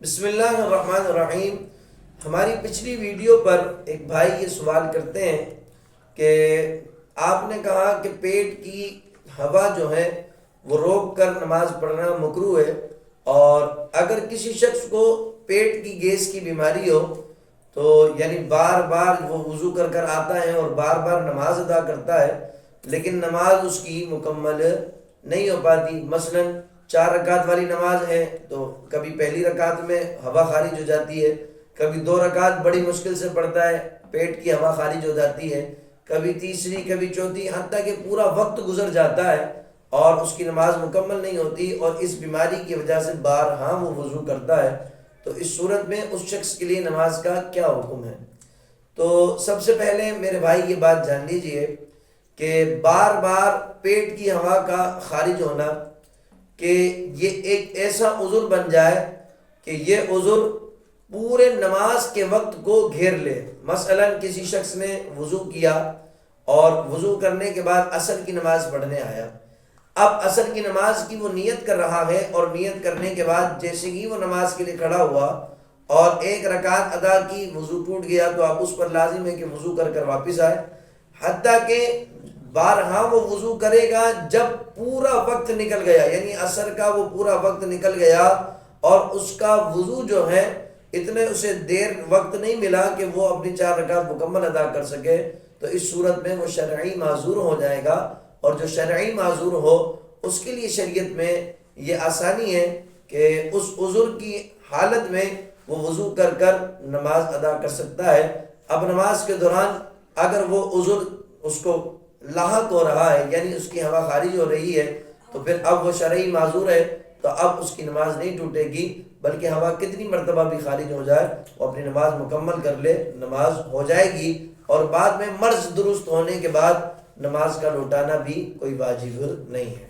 بسم اللہ الرحمن الرحیم۔ ہماری پچھلی ویڈیو پر ایک بھائی یہ سوال کرتے ہیں کہ آپ نے کہا کہ پیٹ کی ہوا جو ہے وہ روک کر نماز پڑھنا مکروہ ہے، اور اگر کسی شخص کو پیٹ کی گیس کی بیماری ہو تو یعنی بار بار وہ وضو کر کر آتا ہے اور بار بار نماز ادا کرتا ہے لیکن نماز اس کی مکمل نہیں ہو پاتی، مثلاً 4 رکعت والی نماز ہے تو کبھی پہلی رکعت میں ہوا خارج ہو جاتی ہے، کبھی 2 رکعت بڑی مشکل سے پڑتا ہے پیٹ کی ہوا خارج ہو جاتی ہے، کبھی تیسری کبھی چوتھی، حتیٰ کہ پورا وقت گزر جاتا ہے اور اس کی نماز مکمل نہیں ہوتی، اور اس بیماری کی وجہ سے بارہا وہ وضو کرتا ہے، تو اس صورت میں اس شخص کے لیے نماز کا کیا حکم ہے؟ تو سب سے پہلے میرے بھائی یہ بات جان لیجئے کہ بار بار پیٹ کی ہوا کا خارج ہونا کہ یہ ایک ایسا عذر بن جائے کہ یہ عذر پورے نماز کے وقت کو گھیر لے۔ مثلا کسی شخص نے وضو کیا اور وضو کرنے کے بعد عصر کی نماز پڑھنے آیا، اب عصر کی نماز کی وہ نیت کر رہا ہے، اور نیت کرنے کے بعد جیسے ہی وہ نماز کے لیے کھڑا ہوا اور 1 رکعت ادا کی، وضو ٹوٹ گیا، تو اب اس پر لازم ہے کہ وضو کر کر واپس آئے، حتیٰ کہ بارہا وہ وضو کرے گا جب پورا وقت نکل گیا، یعنی عصر کا وہ پورا وقت نکل گیا اور اس کا وضو جو ہے اتنے اسے دیر وقت نہیں ملا کہ وہ اپنی 4 رکعت مکمل ادا کر سکے، تو اس صورت میں وہ شرعی معذور ہو جائے گا، اور جو شرعی معذور ہو اس کے لیے شریعت میں یہ آسانی ہے کہ اس عذر کی حالت میں وہ وضو کر کر نماز ادا کر سکتا ہے۔ اب نماز کے دوران اگر وہ عذر اس کو لاحق ہو رہا ہے، یعنی اس کی ہوا خارج ہو رہی ہے، تو پھر اب وہ شرعی معذور ہے، تو اب اس کی نماز نہیں ٹوٹے گی، بلکہ ہوا کتنی مرتبہ بھی خارج ہو جائے وہ اپنی نماز مکمل کر لے، نماز ہو جائے گی، اور بعد میں مرض درست ہونے کے بعد نماز کا لوٹانا بھی کوئی واجب نہیں ہے۔